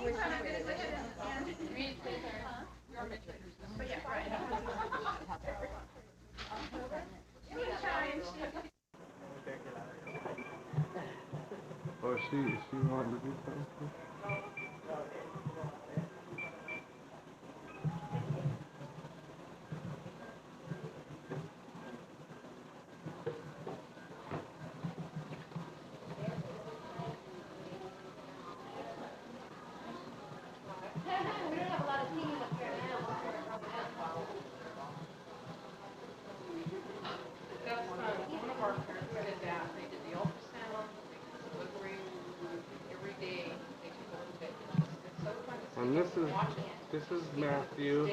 Or she wanted to do something? And this is Matthew.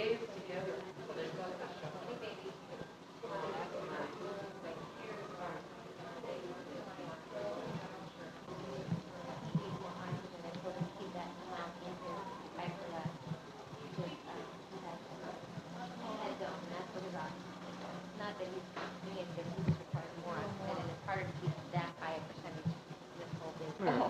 Yeah.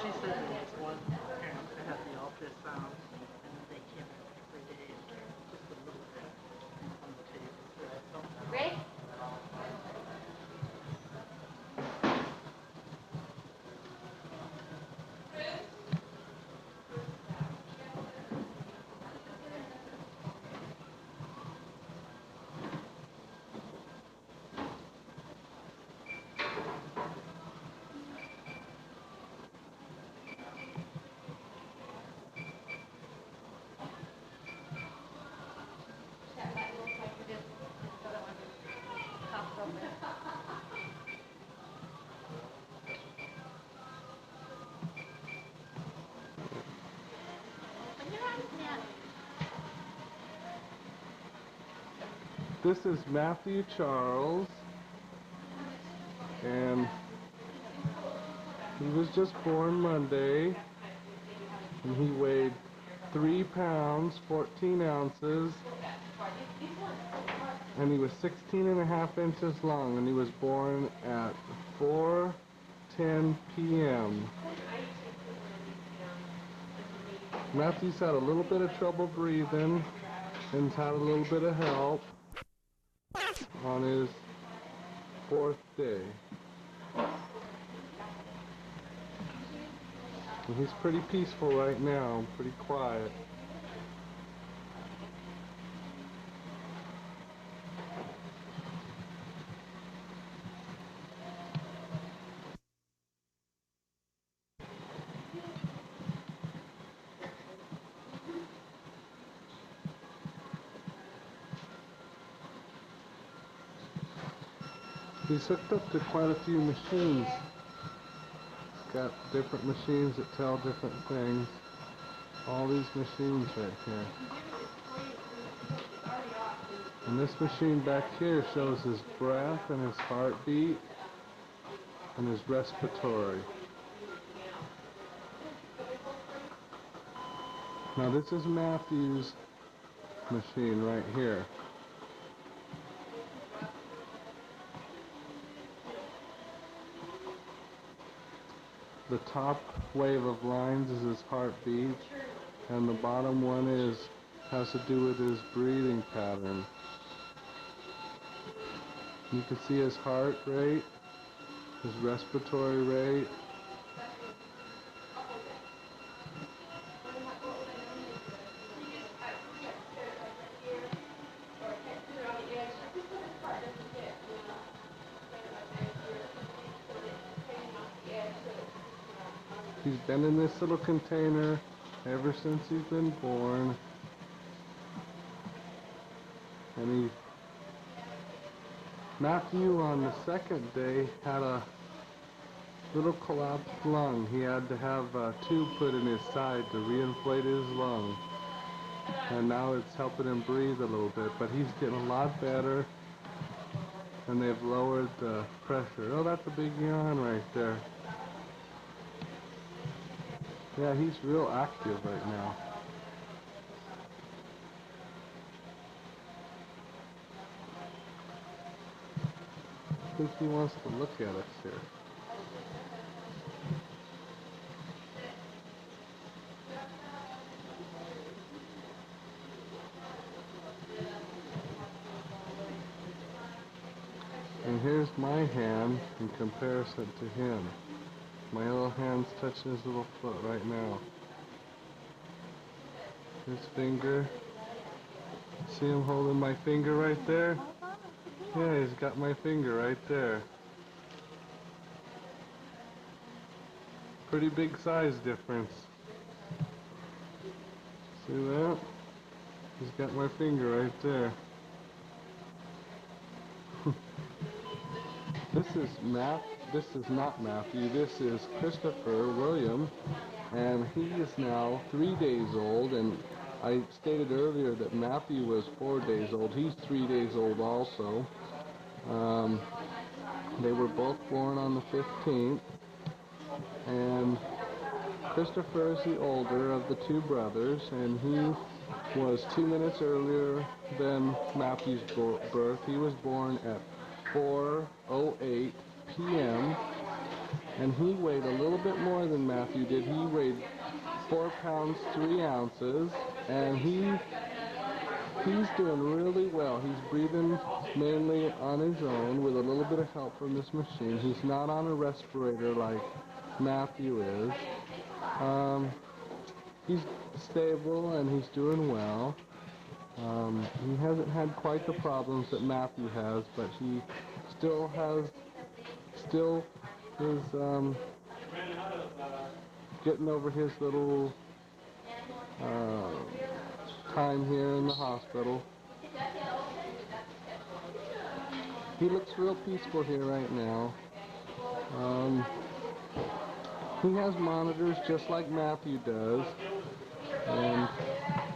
She said there was one parent that had the ultrasound and they came in every day and just a little bit on the table. Ready? This is Matthew Charles, and he was just born Monday, and he weighed 3 pounds, 14 ounces, and he was 16.5 inches long, and he was born at 4:10 p.m. Matthew's had a little bit of trouble breathing, and had a little bit of help on his 4th day. And he's pretty peaceful right now, pretty quiet. He's hooked up to quite a few machines. Got different machines that tell different things. All these machines right here. And this machine back here shows his breath and his heartbeat and his respiratory. Now this is Matthew's machine right here. The top wave of lines is his heartbeat, and the bottom one has to do with his breathing pattern. You can see his heart rate, his respiratory rate. He's been in this little container ever since he's been born. And Matthew on the 2nd day had a little collapsed lung. He had to have a tube put in his side to reinflate his lung. And now it's helping him breathe a little bit, but he's getting a lot better. And they've lowered the pressure. Oh, that's a big yawn right there. Yeah, he's real active right now. I think he wants to look at us here. here's my hand in comparison to him. My little hand's touching his little foot right now. His finger. See him holding my finger right there? Yeah, he's got my finger right there. Pretty big size difference. See that? He's got my finger right there. This is not Matthew, this is Christopher William, and he is now 3 days old, and I stated earlier that Matthew was 4 days old. He's 3 days old also. They were both born on the 15th, and Christopher is the older of the two brothers, and he was 2 minutes earlier than Matthew's birth. He was born at 4:08 p.m., and he weighed a little bit more than Matthew did. He weighed 4 pounds 3 ounces, and he's doing really well. He's breathing mainly on his own with a little bit of help from this machine. He's not on a respirator like Matthew is. He's stable and he's doing well. He hasn't had quite the problems that Matthew has, but he still is getting over his little time here in the hospital. He looks real peaceful here right now. He has monitors just like Matthew does, and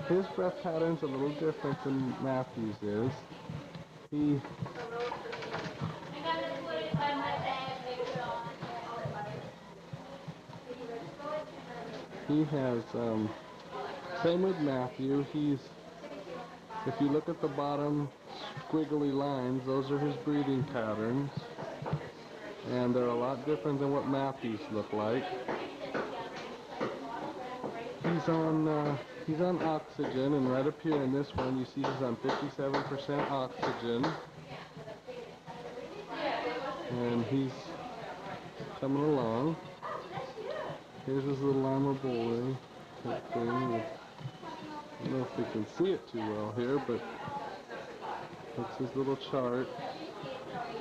his breath pattern's a little different than Matthew's is. He has, same with Matthew, if you look at the bottom squiggly lines, those are his breathing patterns, and they're a lot different than what Matthew's look like. He's on oxygen, and right up here in this one, you see he's on 57% oxygen, and he's coming along. Here's his little armor boy type thing. I don't know if we can see it too well here, but that's his little chart.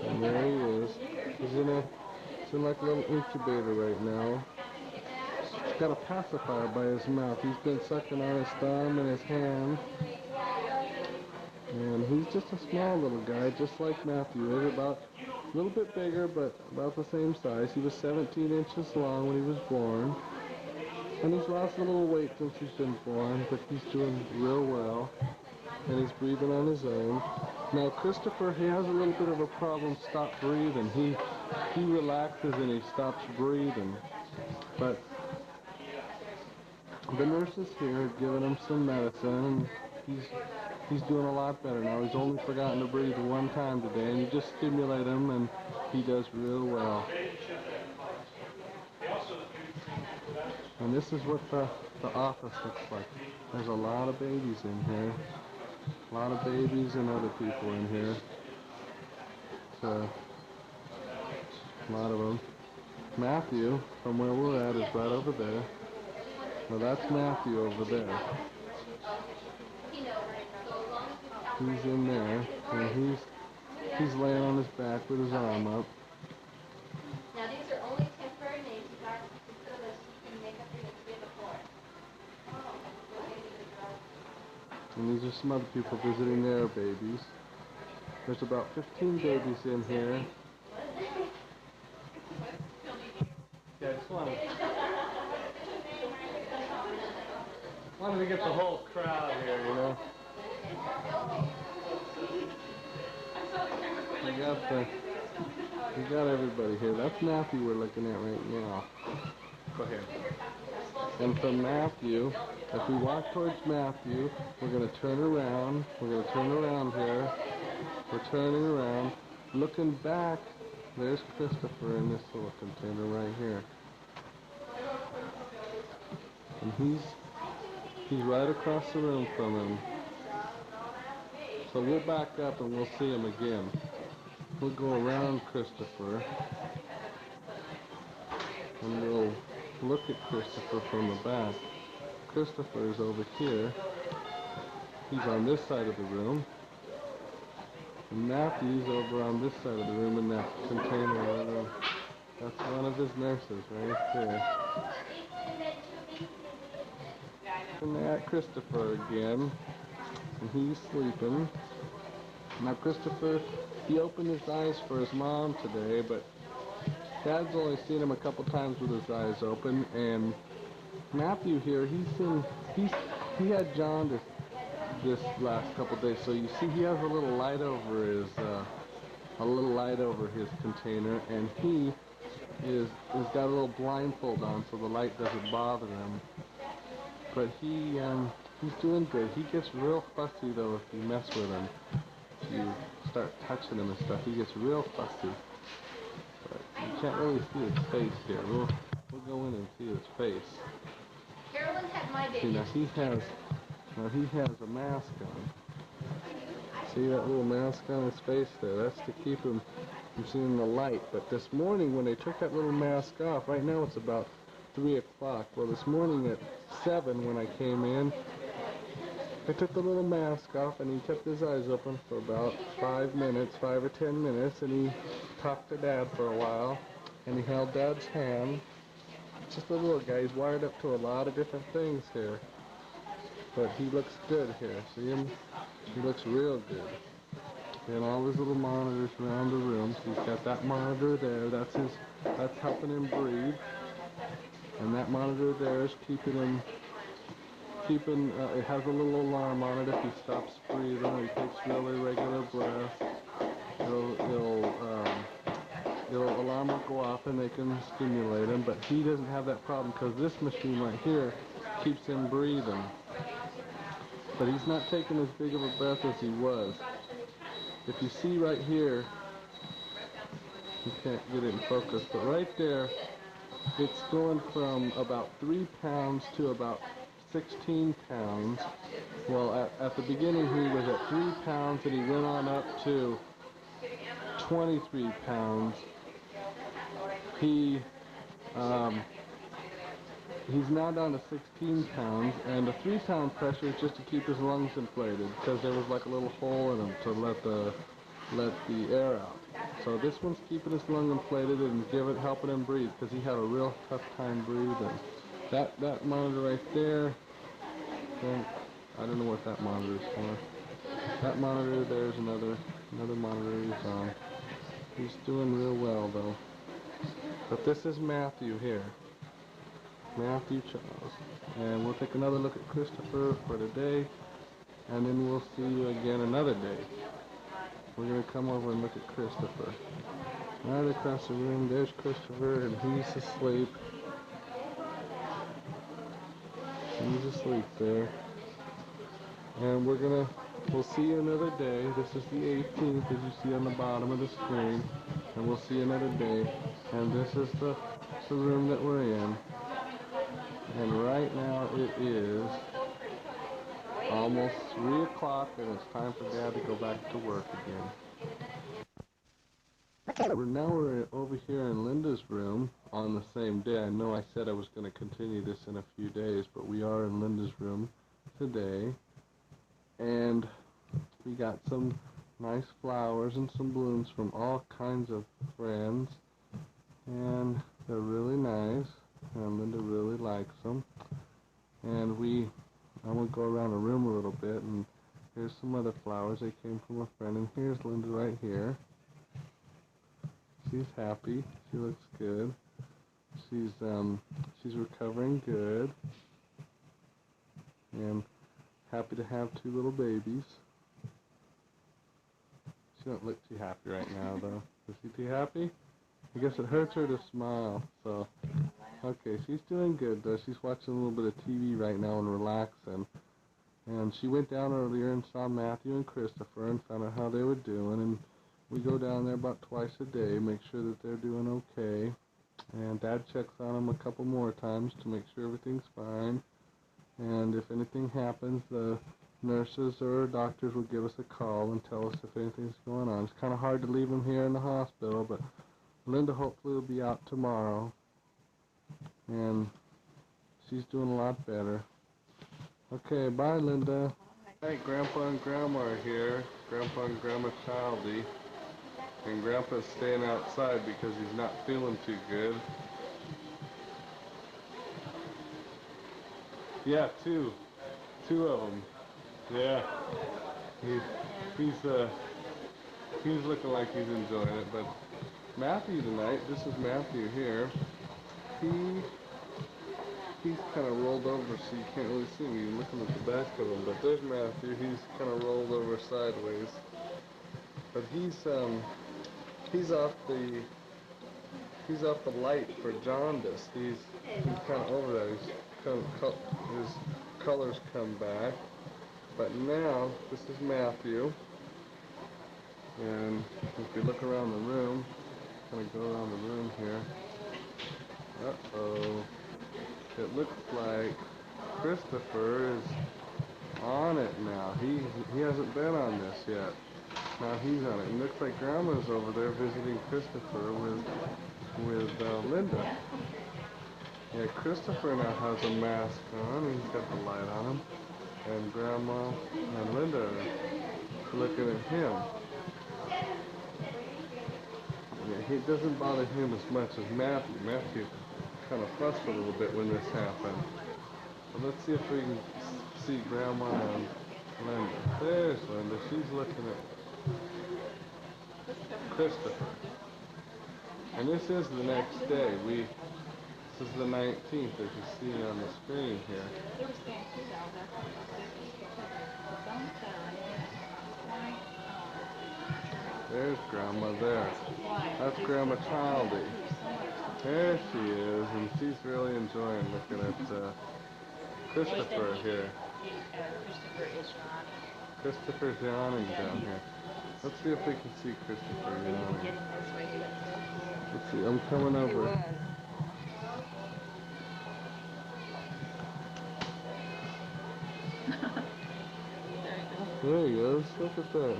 And there he is. He's in like a little incubator right now. He's got a pacifier by his mouth. He's been sucking on his thumb and his hand. And he's just a small little guy, just like Matthew is, about a little bit bigger, but about the same size. He was 17 inches long when he was born. And he's lost a little weight since he's been born, but he's doing real well. And he's breathing on his own. Now Christopher, he has a little bit of a problem stop breathing. He relaxes and he stops breathing. But the nurses here have given him some medicine, and he's doing a lot better now. He's only forgotten to breathe one time today, and you just stimulate him and he does real well. And this is what the office looks like. There's a lot of babies in here. A lot of babies and other people in here. So, a lot of them. Matthew, from where we're at, is right over there. Well, that's Matthew over there. He's in there, and he's laying on his back with his arm up. Now these are only temporary names. You guys can put those and make up your names we have before. And these are some other people visiting their babies. There's about 15 babies in here. Yeah, I just wanted to get the whole crowd here, you know. We got everybody here. That's Matthew we're looking at right now. Go ahead. And from Matthew, if we walk towards Matthew, we're going to turn around. We're going to turn around here. We're turning around. Looking back, there's Christopher in this little container right here. And he's right across the room from him. So we'll back up and we'll see him again. we'll go around Christopher and we'll look at Christopher from the back. Christopher is over here. He's on this side of the room. And Matthew's over on this side of the room in that container in the room. That's one of his nurses right there. And at Christopher again. And he's sleeping. Now Christopher, he opened his eyes for his mom today, but Dad's only seen him a couple times with his eyes open, and Matthew here, he had jaundice this last couple days, so you see he has a little light over his container, and he is got a little blindfold on so the light doesn't bother him. But he's doing good. He gets real fussy though if you mess with him. If you start touching him and stuff, he gets real fussy. But you can't really see his face here. We'll go in and see his face. Carolyn had my baby. See, now he has a mask on. See that little mask on his face there? That's to keep him from seeing the light. But this morning when they took that little mask off, right now it's about 3 o'clock. Well, this morning at 7 when I came in, I took the little mask off and he kept his eyes open for about 5 or 10 minutes, and he talked to Dad for a while, and he held Dad's hand. Just a little guy. He's wired up to a lot of different things here. But he looks good here. See him? He looks real good. And all his little monitors around the room. So he's got that monitor there. That's helping him breathe. And that monitor there is keeping it has a little alarm on it if he stops breathing or he takes real irregular breaths. It'll alarm will go off and they can stimulate him, but he doesn't have that problem because this machine right here keeps him breathing. But he's not taking as big of a breath as he was. If you see right here, you can't get it in focus, but right there, it's going from about 3 pounds to about 16 pounds. Well, at the beginning he was at 3 pounds and he went on up to 23 pounds. He's now down to 16 pounds, and the 3-pound pressure is just to keep his lungs inflated because there was like a little hole in them to let the air out. So this one's keeping his lung inflated and helping him breathe because he had a real tough time breathing. That monitor right there, I don't know what that monitor is for. That monitor there's another monitor he's on. He's doing real well though. But this is Matthew here. Matthew Charles. And we'll take another look at Christopher for today, and then we'll see you again another day. We're going to come over and look at Christopher. Right across the room, there's Christopher, and he's asleep. He's asleep there. And we'll see you another day. This is the 18th, as you see on the bottom of the screen. And we'll see you another day. And this is the room that we're in. And right now it is almost 3 o'clock, and it's time for Dad to go back to work again. We're over here in Linda's room on the same day. I know I said I was going to continue this in a few days, but we are in Linda's room today. And we got some nice flowers and some blooms from all kinds of friends. And they're really nice. And Linda really likes them. And I'm going to go around the room a little bit, and here's some other flowers. They came from a friend, and here's Linda right here. She's happy. She looks good. She's recovering good. And happy to have 2 little babies. She don't look too happy right now, though. Is she too happy? I guess it hurts her to smile, so... Okay, she's doing good, though. She's watching a little bit of TV right now and relaxing. And she went down earlier and saw Matthew and Christopher and found out how they were doing. And we go down there about twice a day, make sure that they're doing okay. And Dad checks on them a couple more times to make sure everything's fine. And if anything happens, the nurses or doctors will give us a call and tell us if anything's going on. It's kind of hard to leave him here in the hospital, but Linda hopefully will be out tomorrow, and she's doing a lot better. Okay, bye, Linda. Hey, Grandpa and Grandma are here. Grandpa and Grandma Childy. And Grandpa's staying outside because he's not feeling too good. Yeah, two of them. Yeah, he's looking like he's enjoying it. But Matthew tonight, this is Matthew here. He's kind of rolled over, so you can't really see him. You're looking at the back of him. But there's Matthew. He's kind of rolled over sideways. But he's off the light for jaundice. He's kind of over that. His colors come back. But now, this is Matthew. And if you look around the room, kind of go around the room here. Uh-oh. It looks like Christopher is on it now. He hasn't been on this yet. Now he's on it. It looks like Grandma's over there visiting Christopher with Linda. Yeah, Christopher now has a mask on, and he's got the light on him. And Grandma and Linda are looking at him. Yeah, it doesn't bother him as much as Matthew. Matthew kind of fussed a little bit when this happened. But let's see if we can see Grandma and Linda. There's Linda. She's looking at Christopher. And this is the next day. This is the 19th, as you see on the screen here. There's Grandma there. That's Grandma Childy. There she is, and she's really enjoying looking at Christopher here. Christopher's yawning down here. Let's see if we can see Christopher yawning. Let's see, I'm coming over. There he goes. Look at that.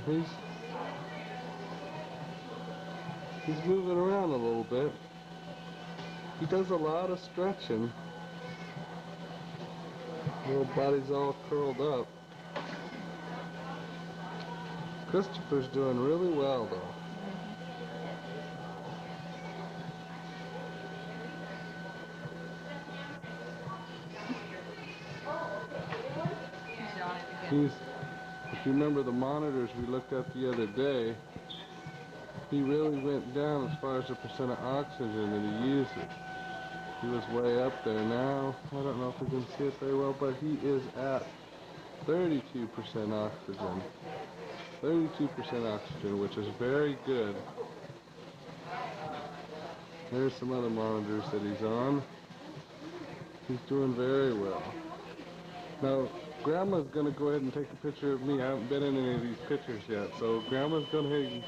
He's moving around a little bit. He does a lot of stretching. Little body's all curled up. Christopher's doing really well, though. If you remember the monitors we looked at the other day, he really went down as far as the percent of oxygen that he uses. He was way up there. Now, I don't know if we can see it very well, but he is at 32% oxygen. 32% oxygen, which is very good. There's some other monitors that he's on. He's doing very well. Now, Grandma's going to go ahead and take a picture of me. I haven't been in any of these pictures yet, so Grandma's going to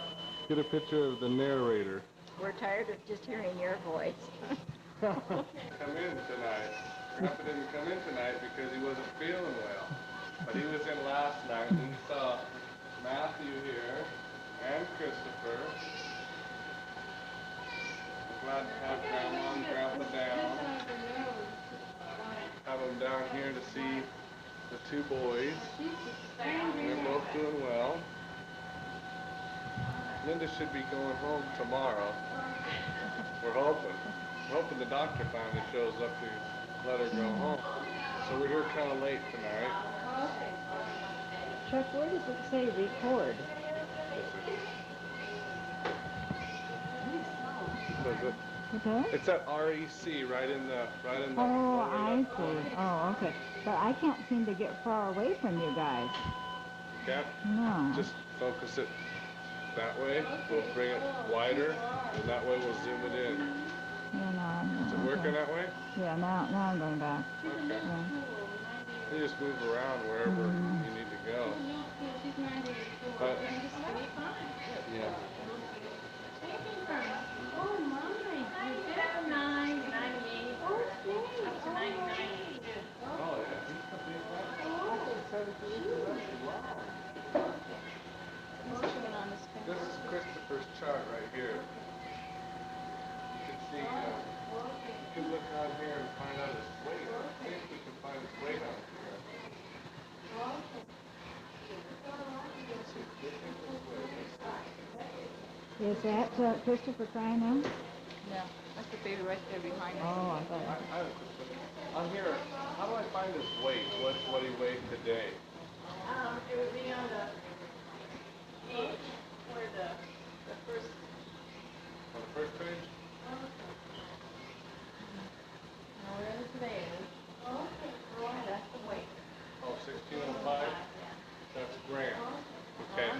get a picture of the narrator. We're tired of just hearing your voice. Come in tonight. Grandpa didn't come in tonight because he wasn't feeling well. But he was in last night, and he saw Matthew here and Christopher. I'm glad to have Grandma and Grandpa down. Have them down here to see the two boys. They're both doing well. Linda should be going home tomorrow. We're hoping. We're hoping the doctor finally shows up to let her go home. So we're here kind of late tonight. Chuck, where does it say record? Does it? Okay. It's at REC, right in the. Oh, I see. Oh, okay. But I can't seem to get far away from you guys. Can't? No. Just focus it that way. We'll bring it wider, and that way we'll zoom it in. Yeah, no. Is it working that way? Yeah, now I'm going back. Okay. Yeah. You just move around wherever you need to go. But, yeah. Oh my, 99, 98, up to 99. Oh, yeah. Is that Christopher crying now? Yeah, that's the baby right there behind us. Oh, I thought. I have a quick question. On here, how do I find his weight? What he weighed today? It would be on the page where the first. On the first page? Now where today is. Oh, okay. That's the weight. Oh, 1605? That's gram. Okay.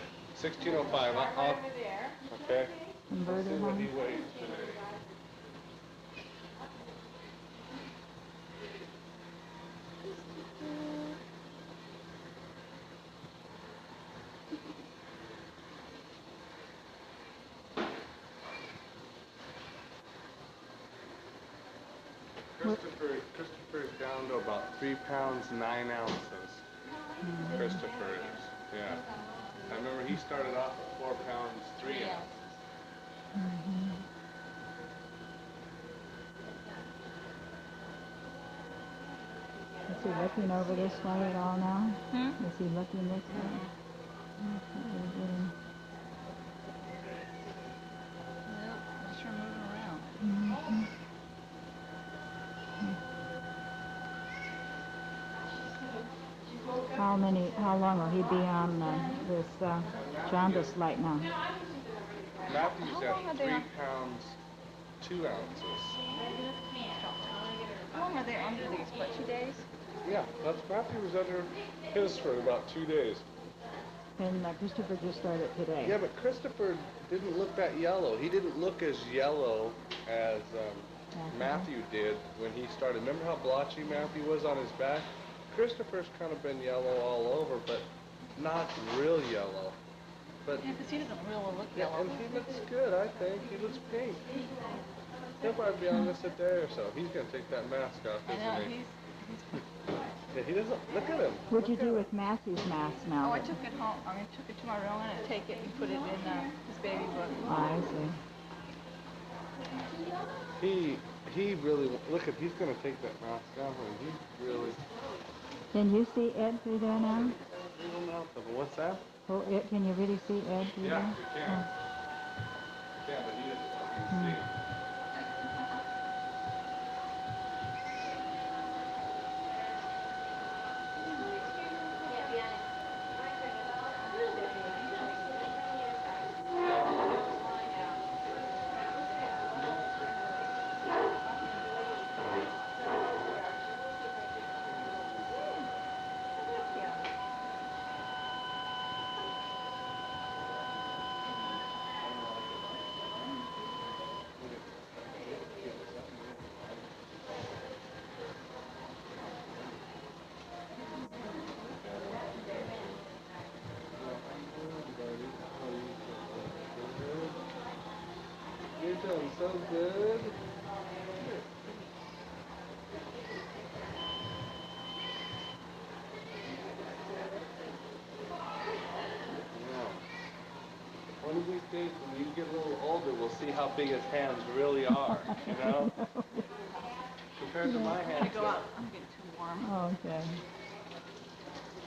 1605. I'll, there. okay. Converted See what he one. weighs today. Christopher's down to about 3 pounds 9 ounces. Christopher is, yeah. I remember he started off at 4 pounds 3 ounces. Is he looking over this way at all now? Is he looking this way? Well, I'm sure moving around. How long will he be on this jaundice light now? Matthew's How long are at they 3 on? pounds 2 ounces. How long are they under these? What, 2 days? Yeah, Matthew was under his for about 2 days. And Christopher just started today. Yeah, but Christopher didn't look that yellow. He didn't look as yellow as Matthew did when he started. Remember how blotchy Matthew was on his back? Christopher's kind of been yellow all over, but not real yellow. But Yeah, because he doesn't really look yeah, yellow. and he looks good, I think. He looks pink. He'll probably be on this a day or so. He's gonna take that mask off, I know, isn't he? he's. Yeah, he doesn't. Look at him. What'd you Look at do him. with Matthew's mask now? Oh, I took it home. I took it to my room and take it and put it in his baby book. I see. He really look at. He's gonna take that mask off, and he really. Can you see Ed through there now? What's that? Oh, can you really see Ed through Yeah, there? you can. Yeah, but he doesn't want you to see. You're doing so good. One of these days when you get a little older, we'll see how big his hands really are, you know? Compared to my I'm hands, gonna go out. I'm getting too warm. Okay.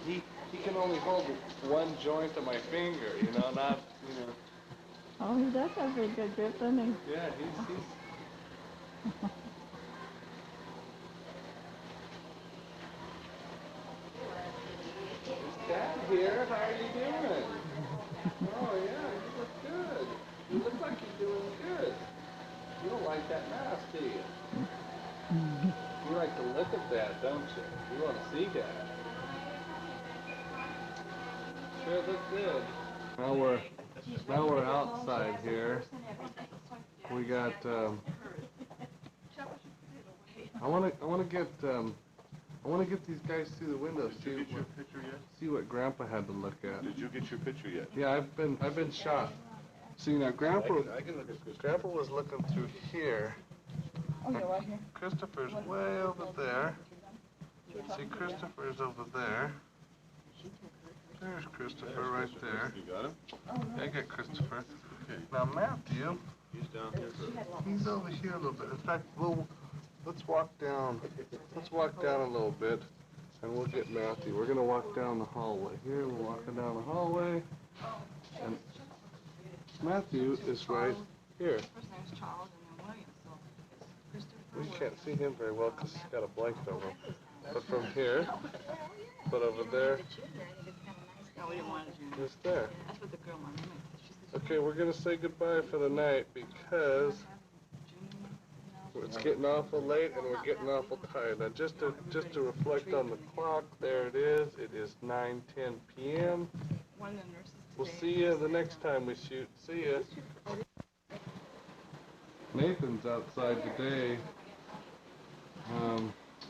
he can only hold one joint of my finger, you know, not, you know. Oh, he does have a good grip, doesn't he? Yeah, he's Dad here, how are you doing? Oh yeah, you look good. You look like you're doing good. You don't like that mask, do you? You like to look at that, don't you? You want to see that. Sure look good. Now we're outside here. We got I want to get these guys through the window. See what Grandpa had to look at. Did you get your picture yet? Yeah, I've been shot. See now, Grandpa I can look at Christopher. Grandpa was looking through here. Oh, you're right here. Christopher's way over there. See, Christopher's over there. There's Christopher right there. You got him? Yeah, I got Christopher. Okay. Now Matthew, He's down here first. he's over here a little bit. In fact, let's walk down. Let's walk down a little bit, and we'll get Matthew. We're gonna walk down the hallway. Here, we're walking down the hallway, and Matthew is right here. First name's Charles and then William, so it's Christopher. We can't see him very well because he's got a blanket over him. But from here, but over there, No, we didn't want to. is there. That's what the girl wanted. Okay, we're gonna say goodbye for the night because it's getting awful late and we're getting awful tired. Now just to reflect on the clock, there it is. It is 9:10 p.m. One of the nurses. We'll see you the next time we shoot. See ya. Nathan's outside today.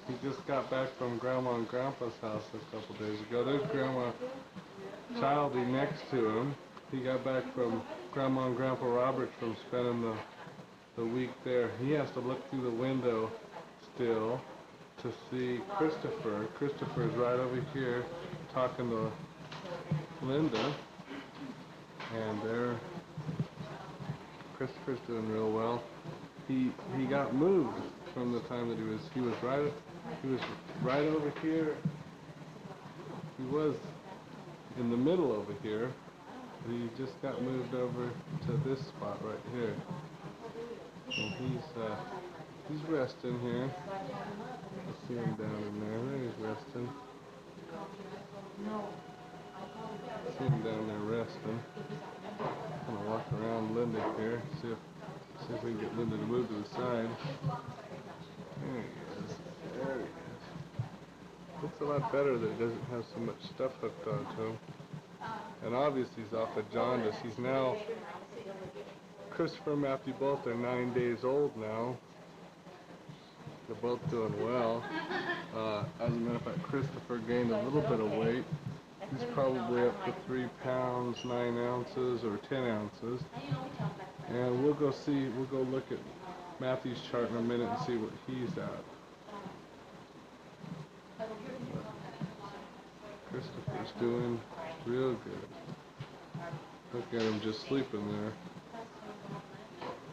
He just got back from Grandma and Grandpa's house a couple days ago. There's Grandma Childy next to him. He got back from Grandma and Grandpa Roberts from spending the week there. He has to look through the window still to see Christopher. Christopher's right over here talking to Linda. And there, Christopher's doing real well. He got moved from the time that he was right over here. He was in the middle over here. He just got moved over to this spot right here. And he's resting here. I see him down in there. There he's resting. See him down there resting. I'm gonna walk around Linda here, see if we can get Linda to move to the side. There he is. There he is. Looks a lot better that he doesn't have so much stuff hooked onto him. And obviously he's off of jaundice. He's now, Christopher and Matthew both are 9 days old now. They're both doing well. As a matter of fact, Christopher gained a little bit of weight. He's probably up to 3 pounds, 9 ounces, or 10 ounces. And we'll go look at Matthew's chart in a minute and see what he's at. Christopher's doing real good. Look at him just sleeping there.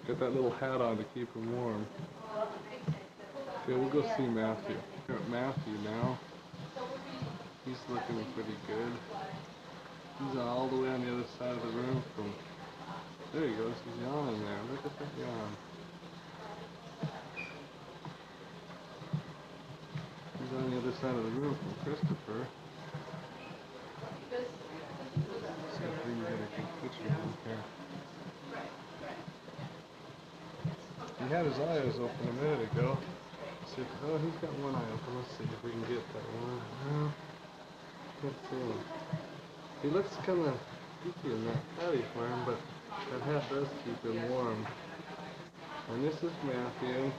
Got that little hat on to keep him warm. Okay, we'll go see Matthew. We're at Matthew now. He's looking pretty good. He's all the way on the other side of the room from... There he goes. He's yawning there. Look at that yawn. He's on the other side of the room from Christopher. See if we can get a good picture of him here. He had his eyes open a minute ago. See if, oh, he's got one eye open. Let's see if we can get that one. No, can't see him. He looks kind of geeky in that hat he's wearing, but that hat does keep him warm. And this is Matthew.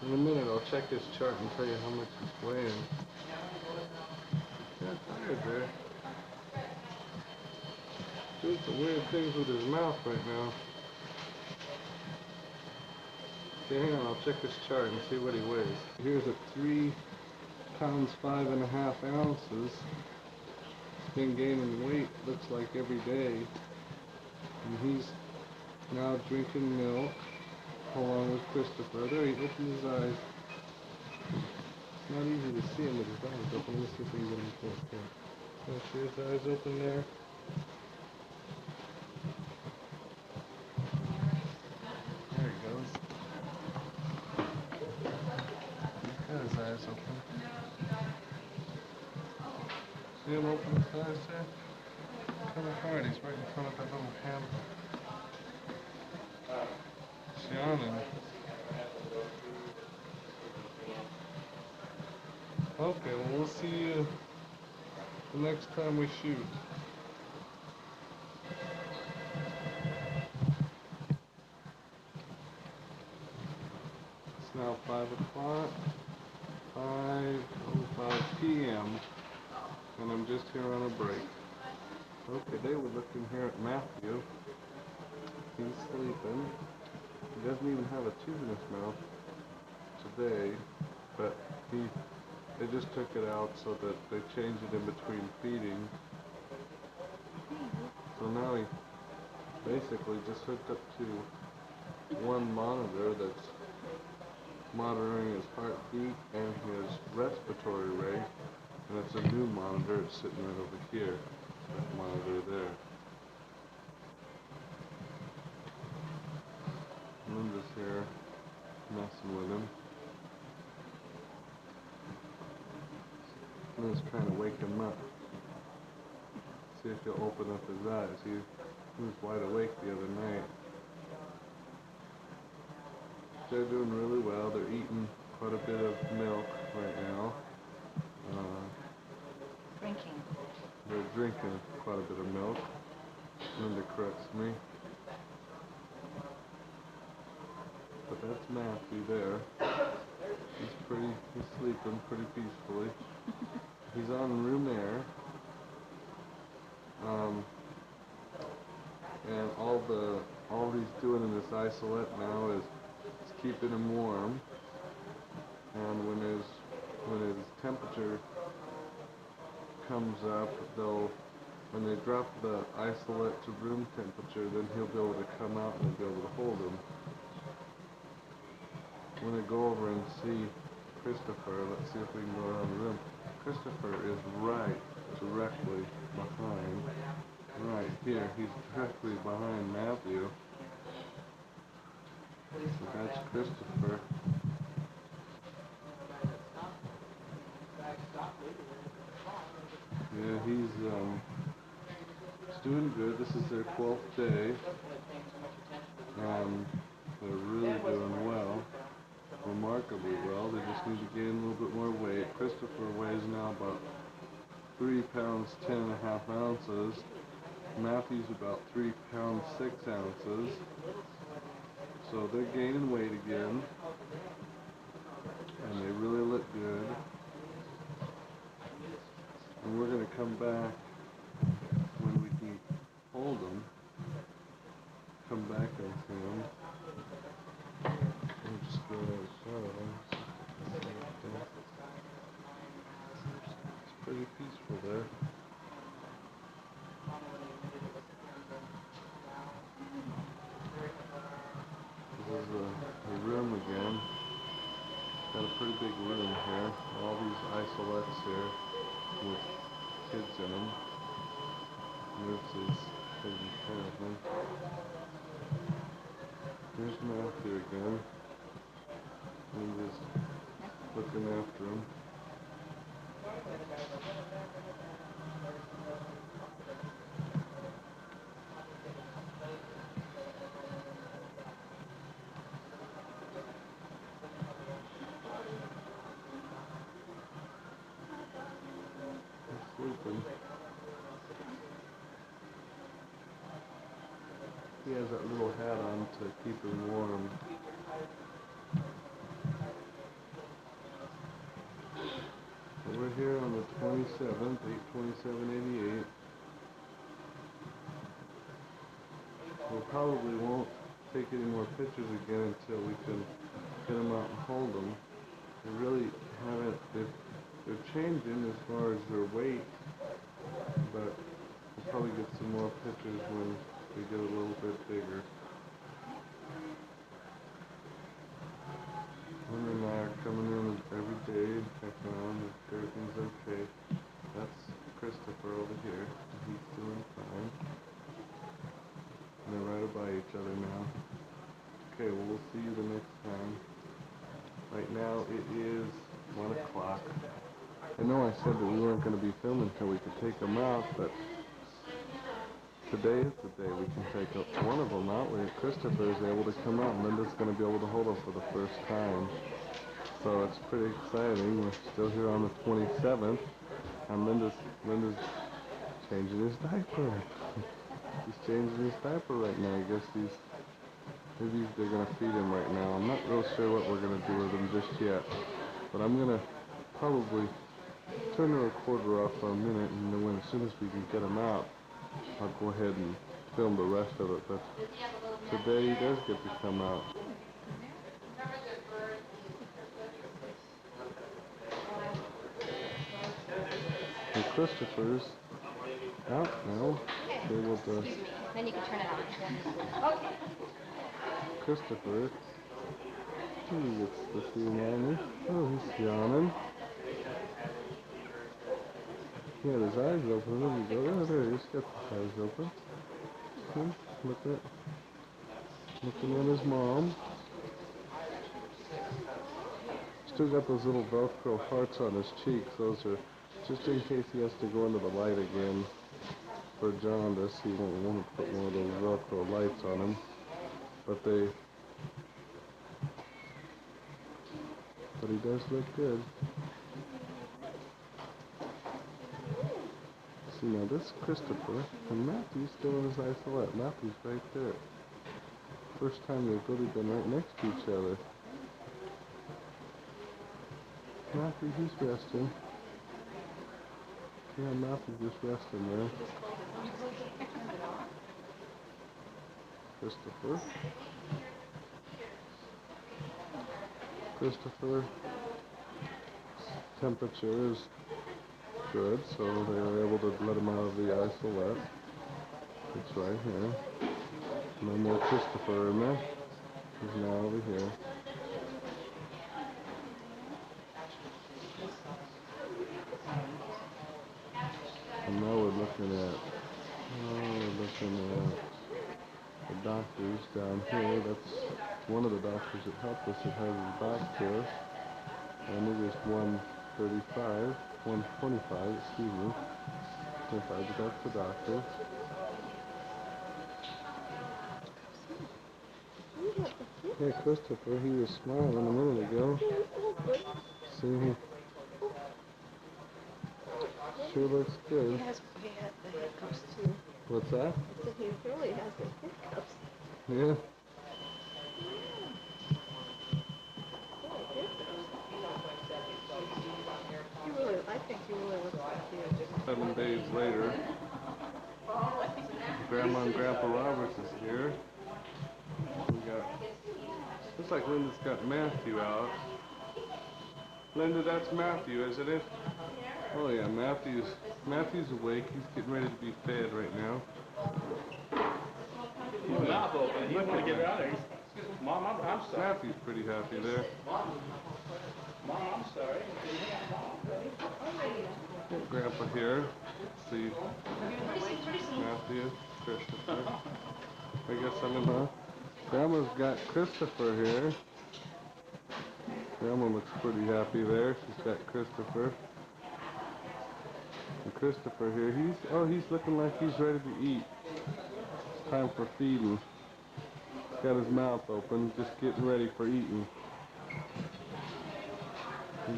In a minute I'll check his chart and tell you how much he's weighing. He's kind of tired there. Doing some weird things with his mouth right now. Okay, hang on, I'll check his chart and see what he weighs. Here's a 3 pounds 5.5 ounces. He's been gaining weight, looks like every day. And he's now drinking milk along with Christopher. There, he opened his eyes. It's not easy to see him with his eyes open. Let's see if we can get him to look here. Can I see his eyes open there? There he goes. He's got his eyes open. See him open his eyes there? Kind of hard. He's right in front of that little handle. He's yawning. Okay, well, we'll see you the next time we shoot. It's now 5 o'clock, 5:05 p.m., and I'm just here on a break. Okay, they were looking here at Matthew. He's sleeping. He doesn't even have a tube in his mouth today, but they just took it out so that they changed it in between feeding. So now he basically just hooked up to one monitor that's monitoring his heartbeat and his respiratory rate, and it's a new monitor. It's sitting right over here. That monitor there. Linda's here, messing with him. Linda's trying to wake him up. See if he'll open up his eyes. He was wide awake the other night. They're doing really well. They're eating quite a bit of milk right now. Drinking. They're drinking quite a bit of milk. Linda corrects me. But that's Matthew there. He's sleeping pretty peacefully. He's on room air. And all he's doing in this isolette now is keeping him warm. And when his temperature comes up, when they drop the isolette to room temperature, then he'll be able to come out and they'll be able to hold him. I'm going to go over and see Christopher. Let's see if we can go around the room. Christopher is right directly behind, right here. He's directly behind Matthew. So that's Christopher. Yeah, he's doing good. This is their 12th day. They're really doing well. Remarkably well. They just need to gain a little bit more weight. Christopher weighs now about 3 pounds 10 and a half ounces. Matthew's about 3 pounds 6 ounces. So they're gaining weight again. And they really look good. And we're going to come back when we can hold them. Come back and see them. We'll just go outside. It's pretty peaceful there. This is the room again. Got a pretty big room here. All these isolettes here with kids in them. Nurses taking care of them. Here's Matthew again. And just looking after him. He's sleeping. He has that little hat on to keep him warm. So we're here on the 27th, 8/27/88. We probably won't take any more pictures again until we can get them out and hold them. They really haven't, they're changing as far as their weight, but we'll probably get some more pictures when they get a little bit bigger. Linda and I are coming in every day and checking on if everything's okay. That's Christopher over here. He's doing fine. And they're right by each other now. Okay, well, we'll see you the next time. Right now it is 1 o'clock. I know I said that we weren't going to be filming until we could take them out, but today is the day we can take one of them out. Christopher is able to come out, and Linda's going to be able to hold him for the first time. So it's pretty exciting. We're still here on the 27th, and Linda's changing his diaper. He's changing his diaper right now. I guess maybe they're going to feed him right now. I'm not real sure what we're going to do with him just yet, but I'm going to probably turn the recorder off for a minute, and then as soon as we can get him out, I'll go ahead and film the rest of it. But today he does get to come out. And Christopher's out now. Able to. Then you can turn it on. Okay. Christopher, he gets to see Mommy. Oh, he's yawning. He had his eyes open. There we go. Oh, there he is. Got his eyes open. See? Look at it. Looking at his mom. Still got those little Velcro hearts on his cheeks. Those are just in case he has to go into the light again for jaundice. He won't want to put one of those Velcro lights on him. But he does look good. See, now this is Christopher, and Matthew's still in his isolette. Matthew's right there. First time they've really been right next to each other. Matthew, he's resting. Yeah, Matthew's just resting there. Christopher. Temperature is good, so they were able to let him out of the isolette. It's right here. No more Christopher in there. He's now over here. And now we're looking at the doctors down here. That's one of the doctors that helped us that has his back to us. And it was 125, 125, excuse me. 25, but that's the doctor. Hey, Christopher, he was smiling a minute ago. See, sure looks good. He had the hiccups too. What's that? So he really has the hiccups. Yeah. I think he really looks like you. 7 days later, Grandma and Grandpa Roberts is here. Looks like Linda's got Matthew out. Linda, that's Matthew, isn't it? Oh yeah, Matthew's awake. He's getting ready to be fed right now. His mouth open. He wants to get out there. Mom, I'm sorry. Matthew's pretty happy there. Mom, I'm sorry. Grandpa here. Let's see. Matthew, Christopher. I guess I'm in, huh? Grandma's got Christopher here. Grandma looks pretty happy there. She's got Christopher. And Christopher here, he's looking like he's ready to eat. It's time for feeding. He's got his mouth open, just getting ready for eating. We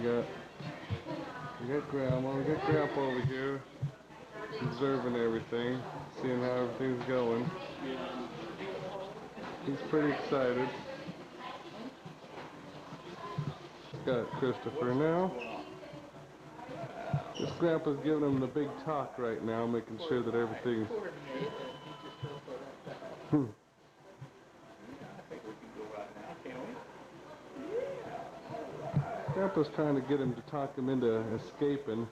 got Grandma, we got Grandpa over here, observing everything, seeing how everything's going. He's pretty excited. Got Christopher now. This Grandpa's giving him the big talk right now, making sure that everything's... Grandpa's trying to get him to talk him into escaping.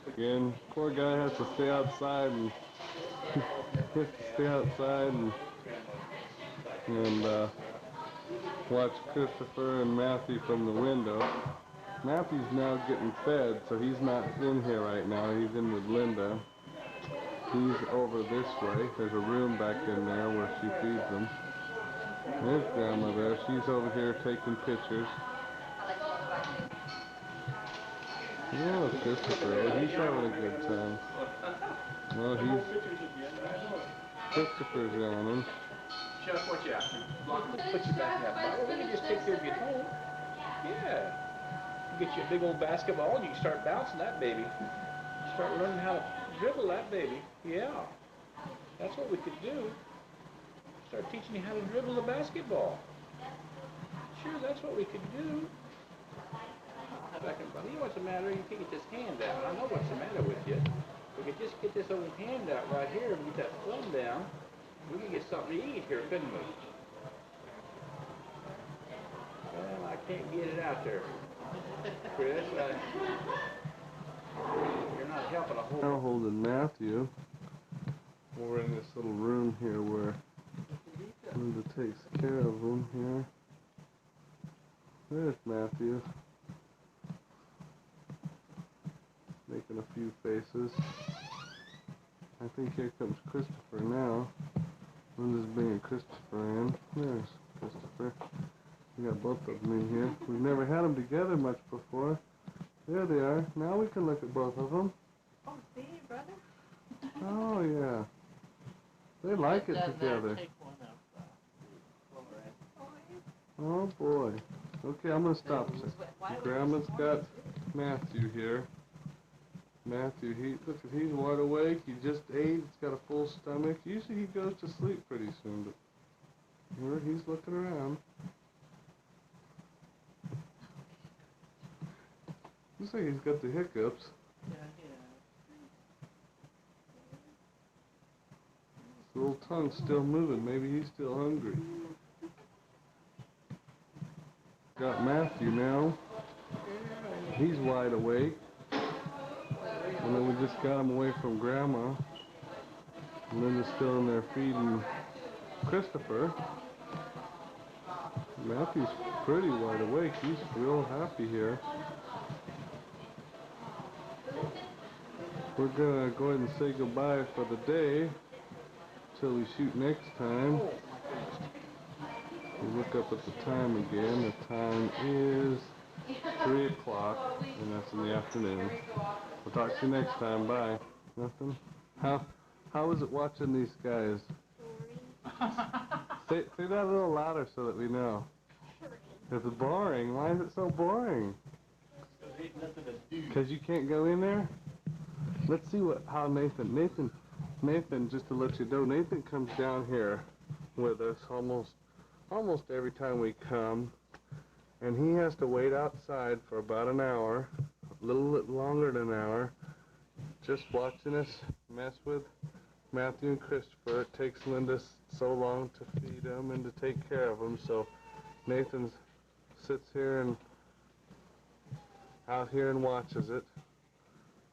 Again, poor guy has to stay outside and watch Christopher and Matthew from the window. Matthew's now getting fed, so he's not in here right now. He's in with Linda. He's over this way. There's a room back in there where she feeds them. There's Grandma there. She's over here taking pictures. Yeah, Christopher. He's having a good time. Well, Christopher's on him. Chuck, watch out. Put you back in that bottle. We can just take care of you at home. Yeah. You get you a big old basketball and you can start bouncing that baby. Start learning how to dribble that baby. Yeah. That's what we could do. Start teaching you how to dribble the basketball. Sure, that's what we could do. You know what's the matter? You can't get this hand out. I know what's the matter with you. We could just get this old hand out right here and get that thumb down. We could get something to eat here, couldn't we? Well, I can't get it out there. Chris, you're not helping a whole lot. Now holding Matthew. We're in this little room here where Linda takes care of him here. There's Matthew. making a few faces. I think here comes Christopher now. Linda's bringing Christopher in. There's Christopher. We got both of them in here. We've never had them together much before. There they are. Now we can look at both of them. Oh, see, brother? Oh, yeah. They like it together. Take one of Oh, boy. Okay, I'm going to stop. Grandma's got Matthew here. Matthew, he's wide awake. He just ate. He's got a full stomach. Usually he goes to sleep pretty soon, but here he's looking around. Looks like he's got the hiccups. Yeah. His little tongue's still moving. Maybe he's still hungry. Got Matthew now. He's wide awake. And then we just got him away from Grandma. And Linda's still in there feeding Christopher. Matthew's pretty wide awake. He's real happy here. We're gonna go ahead and say goodbye for the day till we shoot next time. We look up at the time again. The time is 3 o'clock, and that's in the afternoon. We'll talk to you next time. Bye. Nothing? How is it watching these guys? Say that a little louder so that we know. It's boring. Why is it so boring? Because you can't go in there? Let's see how Nathan, just to let you know, Nathan comes down here with us almost every time we come, and he has to wait outside for about an hour, a little bit longer than an hour, just watching us mess with Matthew and Christopher. It takes Linda so long to feed them and to take care of them, so Nathan sits here and out here and watches it.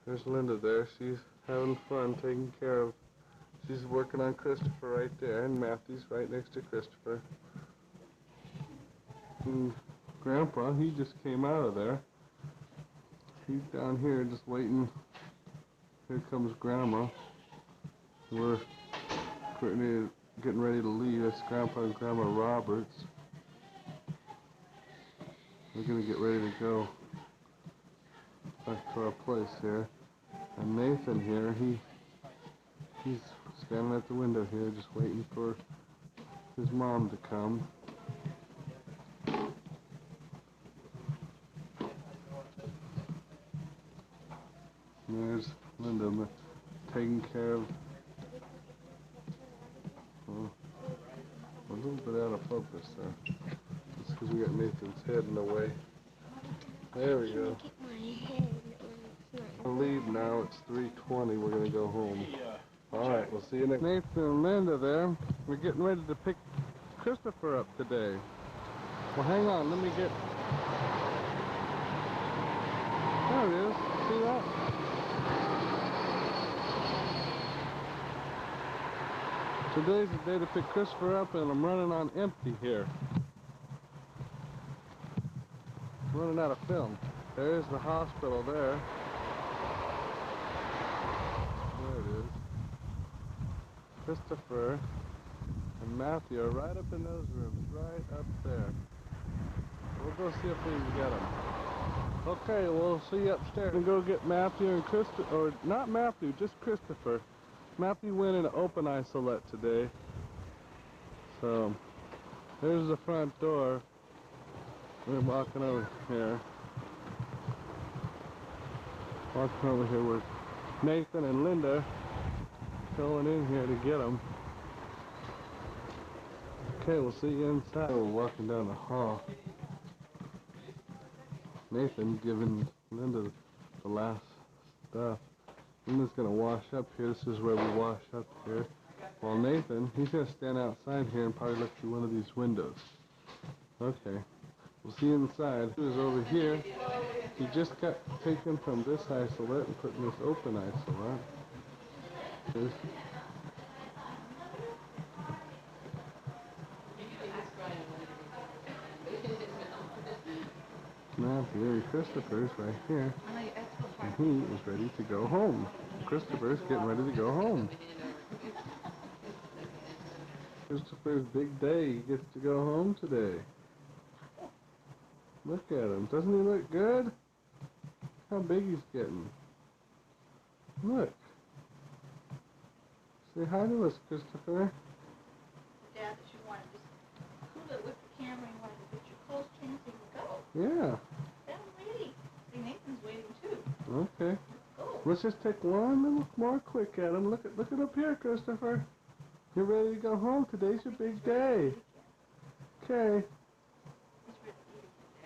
There's Linda there. She's having fun taking care of. She's working on Christopher right there, and Matthew's right next to Christopher. And Grandpa, he just came out of there. He's down here just waiting. Here comes Grandma. We're getting ready to leave. That's Grandpa and Grandma Roberts. We're gonna get ready to go back to our place here. And Nathan here, he's standing at the window here just waiting for his mom to come. And there's Linda taking care of, well, a little bit out of focus there. It's because we got Nathan's head in the way. There we go. We'll leave now. It's 3:20. We're gonna go home. All right. We'll see you next. Nathan and Linda there. We're getting ready to pick Christopher up today. Well, hang on. Let me get. There it is. See that? Today's the day to pick Christopher up, and I'm running on empty here. Running out of film. There's the hospital there. There it is. Christopher and Matthew are right up in those rooms, right up there. We'll go see if we can get them. Okay, we'll see you upstairs. We'll go get Matthew and Christopher, or not Matthew, just Christopher. Matthew went in an open isolate today. So, there's the front door. We're walking over here. Walking over here with Nathan and Linda going in here to get them. Okay, we'll see you inside. We're walking down the hall. Nathan giving Linda the last stuff. Linda's gonna wash up here. This is where we wash up here. While Nathan, he's gonna stand outside here and probably look through one of these windows. Okay. We'll see you inside. He was over here. He just got taken from this isolate and put in this open isolate. Here's Matthew and Christopher's right here. And he is ready to go home. Christopher's getting ready to go home. Christopher's big day. He gets to go home today. Look at him. Doesn't he look good? How big he's getting. Look. Say hi to us, Christopher. Dad, that you want to just pull it with the camera and want to get your clothes changed so you can go. Yeah. That lady. See, Nathan's waiting too. Okay. Go. Let's just take one little more quick at him. Look it up here, Christopher. You're ready to go home. Today's your big day. Okay.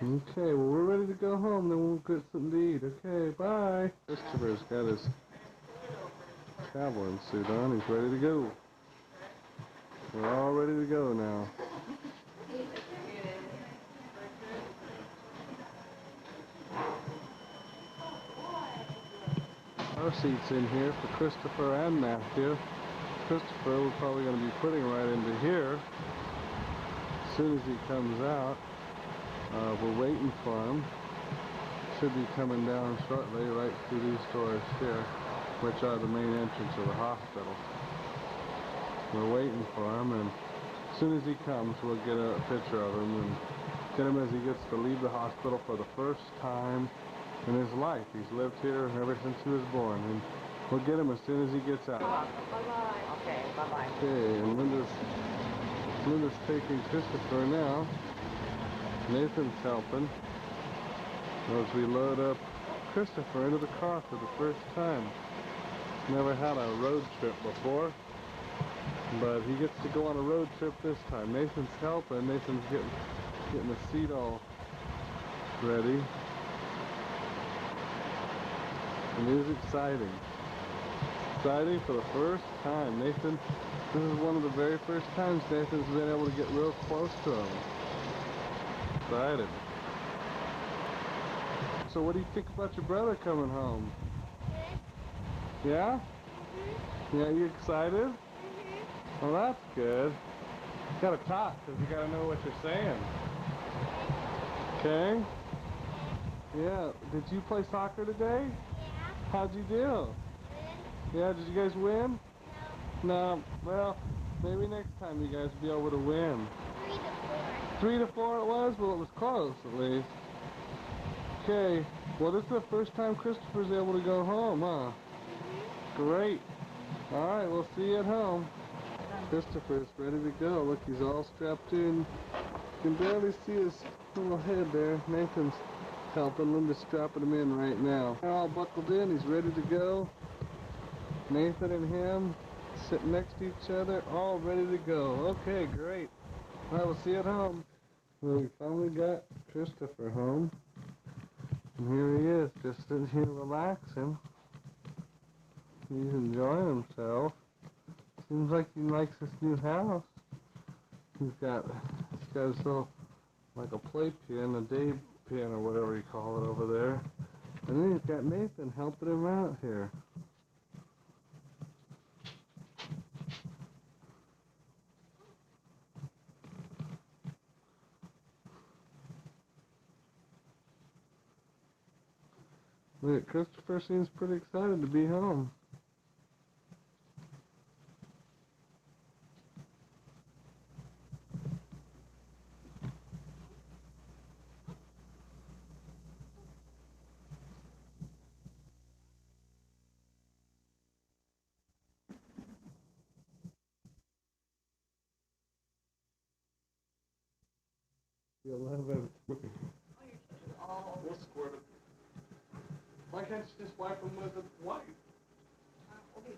Okay, well, we're ready to go home. Then we'll get something to eat. Okay, bye. Christopher's got his traveling suit on. He's ready to go. We're all ready to go now. Our seat's in here for Christopher and Matthew. Christopher, we're probably going to be putting right into here as soon as he comes out. We're waiting for him. Should be coming down shortly right through these doors here, which are the main entrance of the hospital. We're waiting for him, and as soon as he comes, we'll get a picture of him and get him as he gets to leave the hospital for the first time in his life. He's lived here ever since he was born, and we'll get him as soon as he gets out. Bye-bye. Okay, bye-bye. Okay, and Linda's taking Christopher now. Nathan's helping as we load up Christopher into the car for the first time. Never had a road trip before, but he gets to go on a road trip this time. Nathan's helping. Nathan's getting the seat all ready. And it is exciting. Exciting for the first time. Nathan, this is one of the very first times Nathan's been able to get real close to him. Excited. So what do you think about your brother coming home? Yeah? Yeah, you excited? Well, that's good. You gotta talk, because you gotta know what you're saying. Okay? Yeah, did you play soccer today? Yeah. How'd you do? Yeah, did you guys win? No. Well, maybe next time you guys will be able to win. 3 to 4. 3 to 4 it was? Well, it was close at least. Okay. Well, this is the first time Christopher's able to go home, huh? Great. All right, we'll see you at home. Christopher's ready to go. Look, he's all strapped in. You can barely see his little head there. Nathan's helping. Linda's strapping him in right now. They're all buckled in. He's ready to go. Nathan and him sitting next to each other, all ready to go. Okay, great. All right, we'll see you at home. Well, we finally got Christopher home. And here he is, just sitting here relaxing. He's enjoying himself. Seems like he likes this new house. He's got his little, like a playpen, a day pen or whatever you call it over there. And then he's got Nathan helping him out here. Look, Christopher seems pretty excited to be home. You love it. We'll squirt it. Why can't you just wipe them with a wipe? We'll be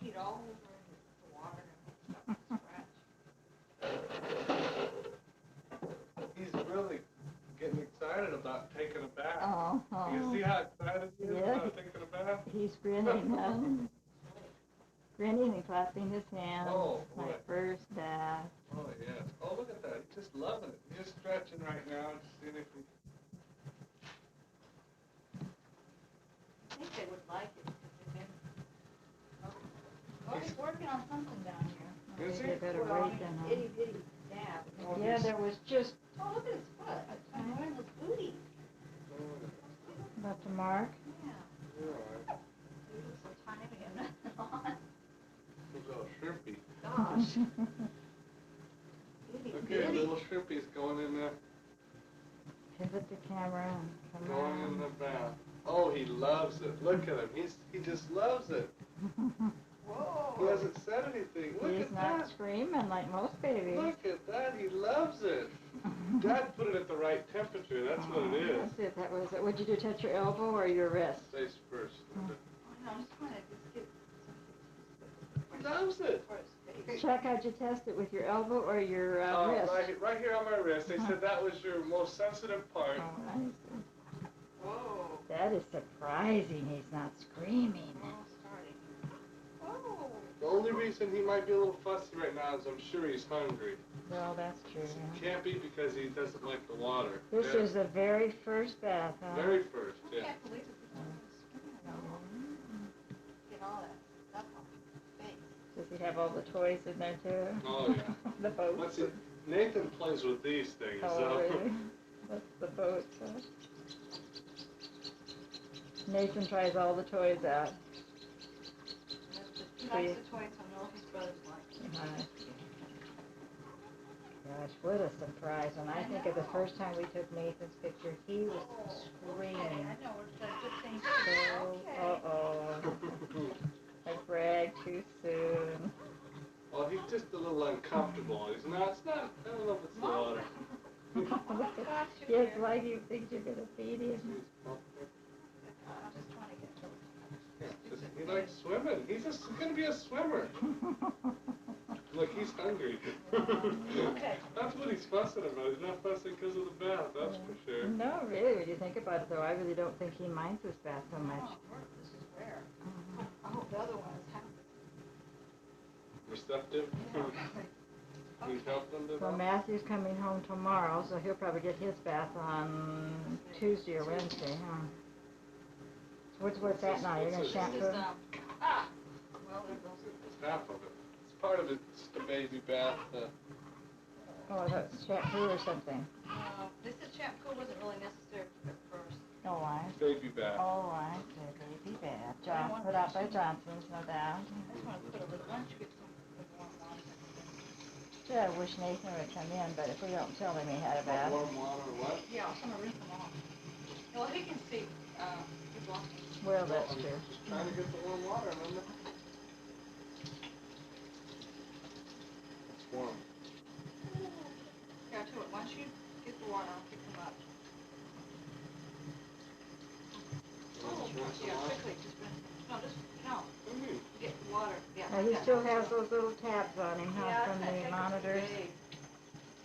peed all over the water and scratch. He's really getting excited about taking a bath. Oh, You see how excited he is Yeah. about taking a bath? He's grinning, grinning and clapping his hands. Oh, My boy. first bath. Oh, yes. Oh, look at that. He's just loving it. He's just stretching right now and seeing if he... I think they would like it because they've been. Oh, he's working on something down here. Is he? They better Well, wait then. itty bitty dab. Oh, Yeah, he's- there was just Oh, look at his foot. I'm wearing those booties. about to mark. Yeah. gosh. Okay, little shrimpy's going in there, Pivot the camera and come going in on. the bath. Oh, he loves it. Look at him. He just loves it. Whoa. He hasn't said anything. Look He's at not that. screaming like most babies. Look at that. He loves it. Dad put it at the right temperature. That's what it is. Let's see if that was it. What'd you do, touch your elbow or your wrist? Face first. I'm just trying to just get He loves it. for his face. Chuck, how'd you test it, with your elbow or your wrist? Right here on my wrist. They said that was your most sensitive part. Oh, I see. Whoa. That is surprising. He's not screaming. Oh, starting. Whoa. The only reason he might be a little fussy right now is I'm sure he's hungry. Well, that's true. He Yeah. can't be because he doesn't like the water. This Yeah. is the very first bath, huh? Very first, I yeah. can't believe it. Get all that stuff off his face. Does he have all the toys in there too? Oh, yeah. The boats. Let's see. Nathan plays with these things, Oh, so. really? That's the boat. Huh? Nathan tries all the toys out. He likes the toys, I know his brothers like. Uh-huh. Gosh, what a surprise. When I think of the first time we took Nathan's picture, he was screaming. I know, it's a good thing. So, uh-oh. I bragged too soon. Well, he's just a little uncomfortable. It's not, I don't know if it's the water. It's like you think you're going to feed him. I'm just trying to get those. He likes swimming. He's going to be a swimmer. Look, he's hungry. Okay. That's what he's fussing about. He's not fussing because of the bath, that's for sure. No, really, when you think about it, though, I really don't think he minds this bath so much. Oh, this is rare. I hope the other ones have Receptive. Can you help them to So that? Matthew's coming home tomorrow, so he'll probably get his bath on Tuesday or Wednesday, huh? What's that now? You're going to this. shampoo? This is, well, there goes It's half of it. It's part of it's the baby bath. Oh, that's shampoo or something. They said shampoo wasn't really necessary at first. Oh, I Baby bath. Oh, I see. Baby bath. Put out by Johnson's, no doubt. I just want to put a little, why don't you get some warm water? Yeah, I wish Nathan would come in, but if we don't tell him he had a bath. Warm water or what? Yeah, I'm gonna rinse them off. Well, he can see, he's walking. Well, that's I'm true. just trying to get the warm water, remember? It's warm. Here, I'll tell you what, once you get the water, I'll pick them up. Oh, yeah, quickly, just rinse them. No, just count. Get the water, yeah. Now, he still has those little tabs on him, huh, Yeah, from that the takes monitors? days.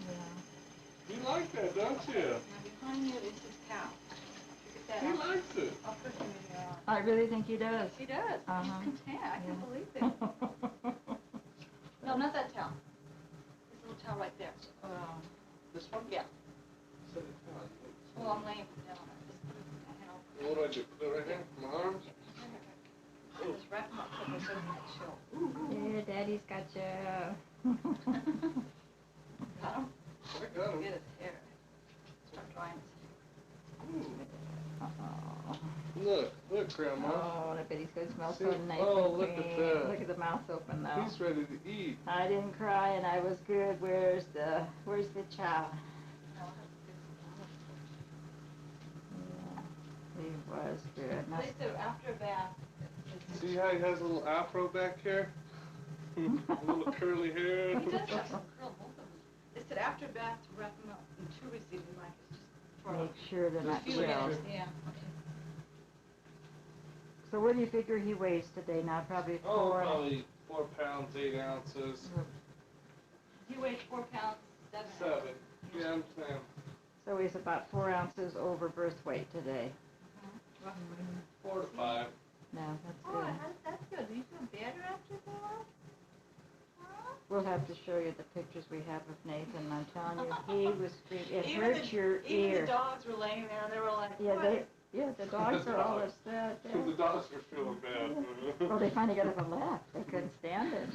Yeah. You like that, don't you? Now, behind you is his cow. You get that He out. likes it. I'll put him in your, I really think he does. he does. Uh-huh. He's content, I can't Yeah. believe it. No, not that towel. This little towel right there. This one? Yeah. Set it down. Well, I'm laying down on it. Just put it, you know. What do I do? Put it right here? My arms? Just wrap them up so they're so chill. Yeah, Daddy's got you. Got him? I got him. Get his hair. Start drying his Look, Grandma. Oh, I bet he's going to smell so See? nice Oh, and look at clean. that. Look at the mouth open now. He's ready to eat. I didn't cry and I was good. Where's the chow? Yeah, he was good. They said after a bath, it's- See how he has a little afro back here? A little curly hair. he does have some curl, both of them. They said after a bath to wrap them up in two receiving blankets, just for Make sure they're a not few chilled. minutes. Yeah. So what do you figure he weighs today now? Probably Oh, 4. probably 4 pounds, 8 ounces. He weighs 4 pounds, 7. 7. Yeah, I'm saying. So he's about 4 ounces over birth weight today. Roughly. 4 to 5. No, that's Oh, good. that's good. Do you feel better after that? We'll have to show you the pictures we have of Nathan. I'm telling you, he was screaming. It Even hurts your Even ear. the dogs were laying there and they were like, Yeah, what? the dogs are all upset. The dogs are feeling bad. Well, they finally got up and left. They couldn't stand it.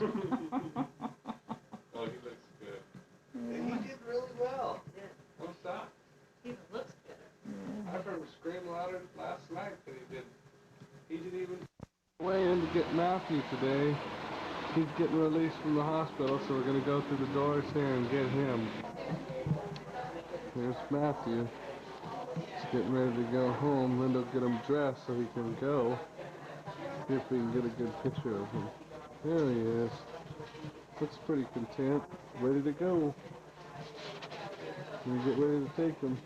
Oh, he looks good. And he did really well. Yeah. What's that? Even looks better. I heard him scream louder last night than he did. He didn't even way in to get Matthew today. He's getting released from the hospital, so we're gonna go through the doors here and get him. There's Matthew. He's getting ready to go home. Linda will get him dressed so he can go. See if we can get a good picture of him. There he is. Looks pretty content. Ready to go. We get ready to take him.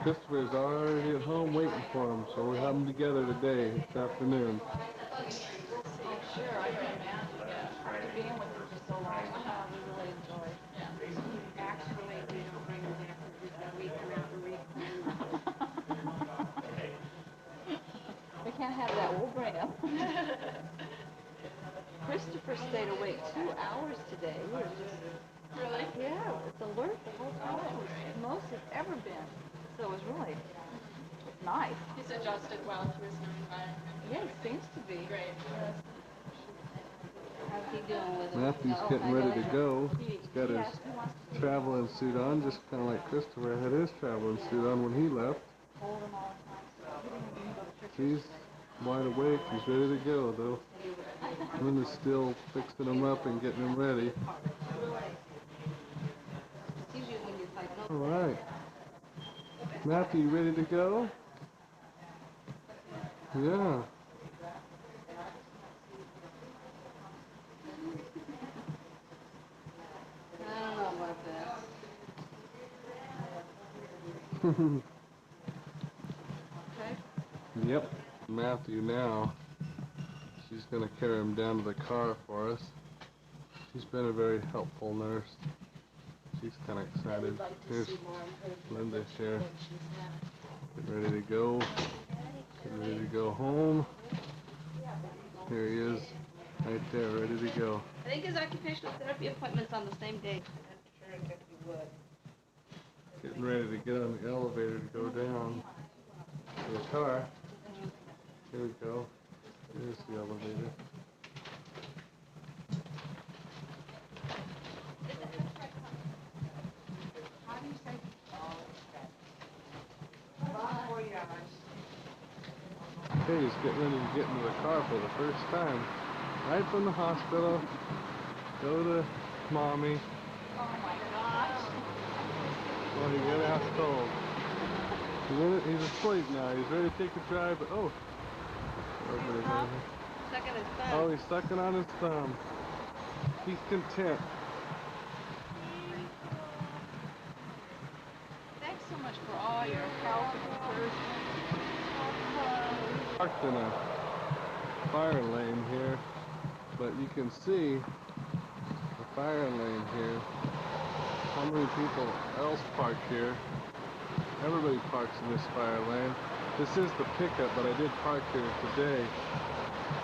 Christopher's already at home waiting for him, so we'll have them together today, this afternoon. Sure, I can imagine. After being with him for so long, we really enjoy it. Actually, we don't bring him back for week after week. We can't have that, we'll bring him. Christopher stayed awake 2 hours today. We were just... Really? Yeah, it's alert the whole time. Most it's ever been. So it was really, it's nice. He's adjusted well to his new environment. Yeah, it seems to be. Great. Yes. How's he doing with it? Matthew's getting ready to go. He's got his traveling suit on, just kind of like Christopher had his traveling suit on when he left. Hold him all the time. He's wide awake. He's ready to go, though. Linda's still fixing him up and getting him ready. It's usually when you're like, All right. Matthew, you ready to go? Yeah. I don't know about that. Okay. Yep. Matthew now. She's going to carry him down to the car for us. She's been a very helpful nurse. She's kind of excited. Here's Linda here. Getting ready to go. Getting ready to go home. Here he is, right there, ready to go. I think his occupational therapy appointment's on the same day. Getting ready to get on the elevator to go down to the car. Here we go. Here's the elevator. Okay, he's getting ready to get into the car for the first time. Right from the hospital. Go to mommy. Oh my gosh. Oh, he got ass cold. He's asleep now. He's ready to take a drive, but oh. Sucking his thumb. Oh, he's sucking on his thumb. He's content. Thanks so much for all your help and encouragement. Parked in a fire lane here, but you can see the fire lane here. How many people else park here? Everybody parks in this fire lane. This is the pickup, but I did park here today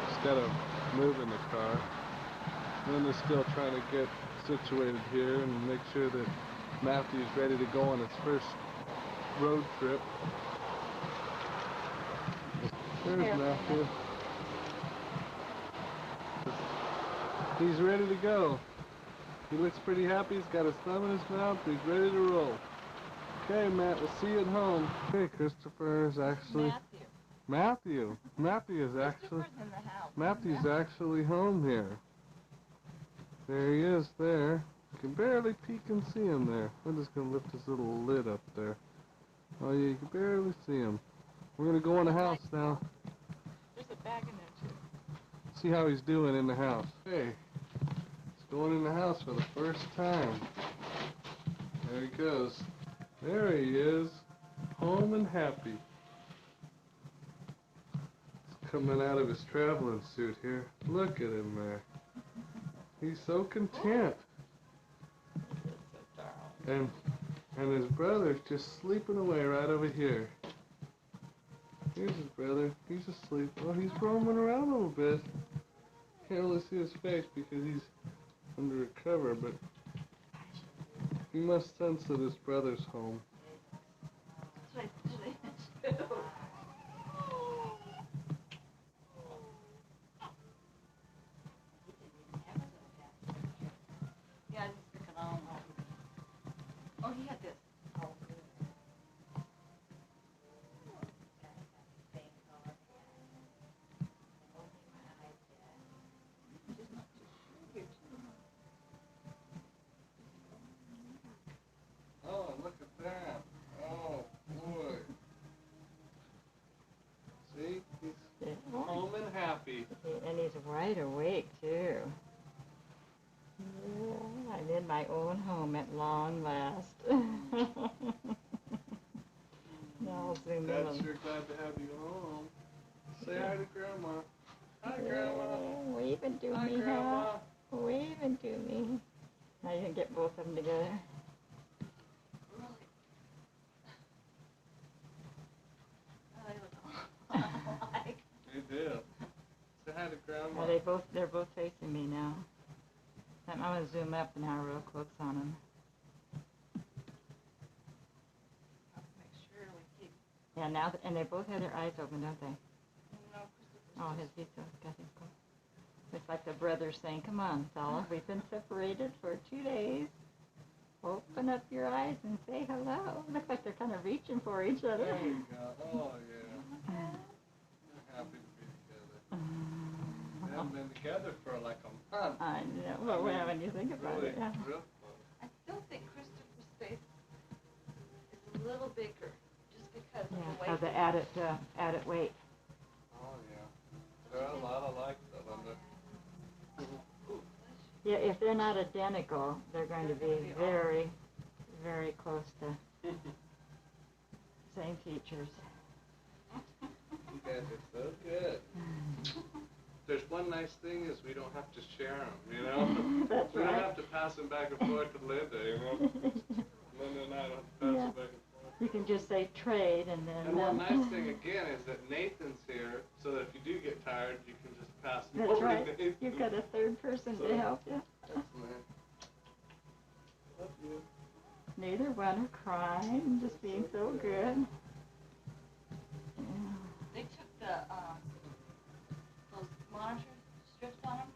instead of moving the car. Linda's still trying to get situated here and make sure that Matthew's ready to go on his first road trip. There's Matthew. He's ready to go. He looks pretty happy. He's got his thumb in his mouth. He's ready to roll. Okay, Matt, we'll see you at home. Okay, Christopher is actually... Matthew. Matthew is actually... In the house. Matthew's actually home here. There he is there. You can barely peek and see him there. I'm just going to lift his little lid up there. Oh yeah, you can barely see him. We're going to go in the house now. There's a bag in there too. See how he's doing in the house. Hey, he's going in the house for the first time. There he goes. There he is. Home and happy. He's coming out of his traveling suit here. Look at him there. He's so content. And his brother's just sleeping away right over here. Here's his brother. He's asleep. Oh, he's roaming around a little bit. Can't really see his face because he's under a cover, but he must sense that his brother's home. Yeah, just stick it on. Oh, he had this. own home at long last. Now I'll zoom in. Dad's sure glad to have you home. Say hi to Grandma. Hi, Grandma. Yeah, waving to Hi, me, Grandma. huh? Waving to me. Now you can get both of them together. I look alike. You do. Say hi to Grandma. They're both facing me now. I'm gonna zoom up now real close on them. Make sure we keep. Yeah, now, and they both have their eyes open, don't they? No, Oh, he's so got his go. It's like the brothers saying, come on, fella, we've been separated for 2 days. Open up your eyes and say hello. Looks like they're kind of reaching for each other. There we go. Oh, yeah. We're happy to be together. We haven't been together for like a month. I know. Well, when you think about Really, it, yeah. real I still think Christopher's face is a little bigger, just because of the Yeah, weight. of the added weight. Oh, yeah. There are a lot of likes of them. Yeah, if they're not identical, they're going to be very, very close to same features. You guys are so good. There's one nice thing is we don't have to share them, you know? That's We don't right. have to pass them back and forth to Linda, you know? Linda and I don't have to pass Yeah. them back and forth. You can just say trade and then... And one nice thing again is that Nathan's here, so that if you do get tired, you can just pass them That's over right. to Nathan. You've got a third person So- to help you. That's nice. Love you. Neither one are crying, just being so good. Yeah. They took those monitor strips on them.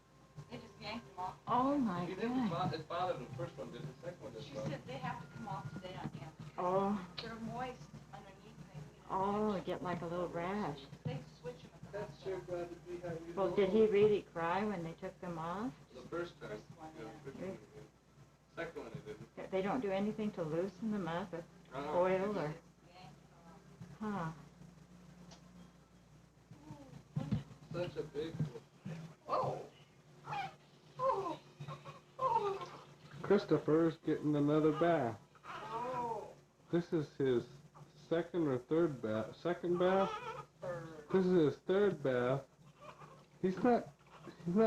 They just yanked them off. Oh my He didn't God. it bothered the first one, didn't the second one She didn't bother. said they have to come off today on him. Oh, They're moist underneath. They oh, get like a little rash. They switch them at the That's sure hospital. glad to be how you Well, know. did he really cry when they took them off? The first time. First one, Yeah, yeah. the first one he did. Second one he didn't. They don't do anything to loosen them up with Oh, oil or... Yanked them off. Huh. Such a big Oh. Oh. Oh. Christopher's getting another bath. Oh. This is his second or third bath. Second bath? This is his third bath. He's not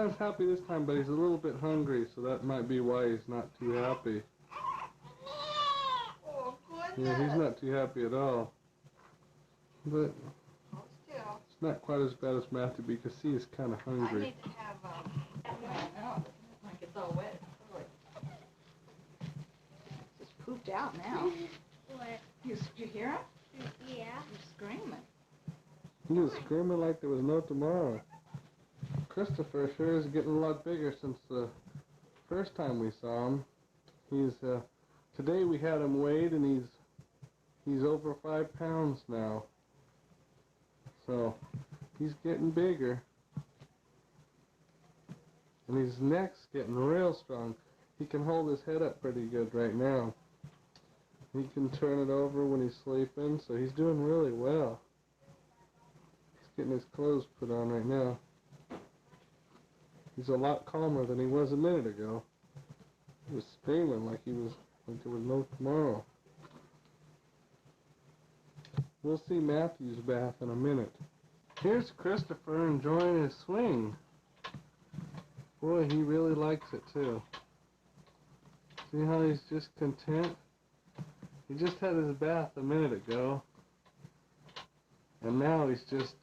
as happy this time, but he's a little bit hungry, so that might be why he's not too happy. Oh, goodness. Yeah, he's not too happy at all. But Oh, still. it's not quite as bad as Matthew because he is kind of I hungry. need to have, I know, like it's all wet. It's just pooped out now. What? You hear him? Yeah. He's screaming. He was screaming like there was no tomorrow. Christopher sure is getting a lot bigger since the first time we saw him. He's today we had him weighed and he's over 5 pounds now. So he's getting bigger. And his neck's getting real strong. He can hold his head up pretty good right now. He can turn it over when he's sleeping, so he's doing really well. He's getting his clothes put on right now. He's a lot calmer than he was a minute ago. He was screaming like there was no tomorrow. We'll see Matthew's bath in a minute. Here's Christopher enjoying his swing. Boy, he really likes it too. See how he's just content? He just had his bath a minute ago. And now he's just,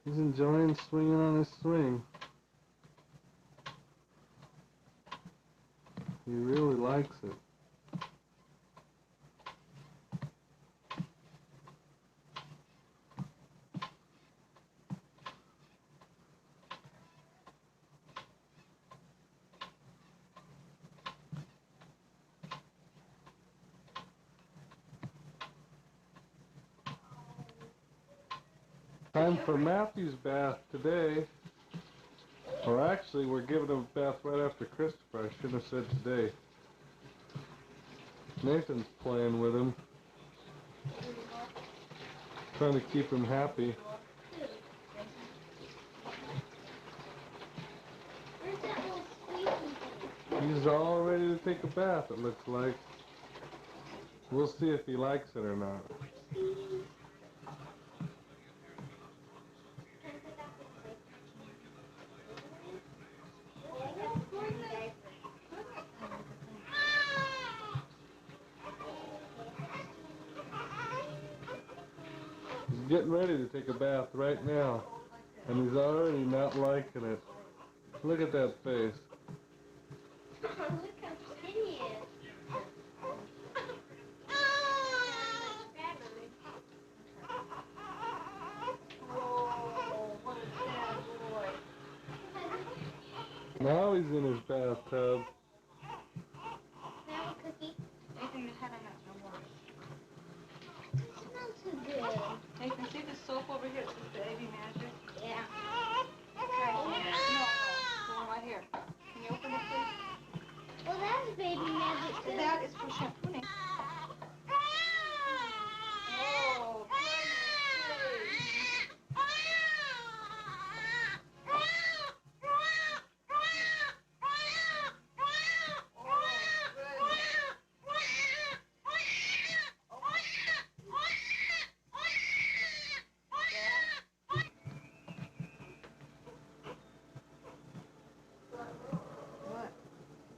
he's enjoying swinging on his swing. He really likes it. Time for Matthew's bath today. Or actually, we're giving him a bath right after Christopher. I shouldn't have said today. Nathan's playing with him. Trying to keep him happy. Where's that little squeaky thing? He's all ready to take a bath, it looks like. We'll see if he likes it or not. He's getting ready to take a bath right now, and he's already not liking it. Look at that face. Look how skinny he is. Oh, what a sad boy. Now he's in his bathtub. Now a cookie. Nathan, your head on that no more. Smells so good. Nathan, see the soap over here? It says Baby Magic. Yeah. No, the one right here. Can you open it, please? Well, that's baby magic too. That is for shampoo, Nathan. Oh,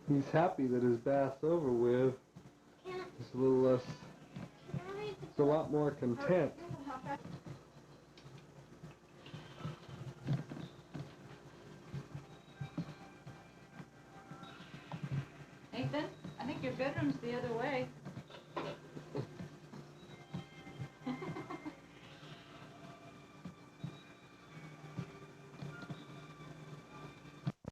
He's happy that his bath's over with. He's a little less, he's a lot more content. Nathan, I think your bedroom's the other way.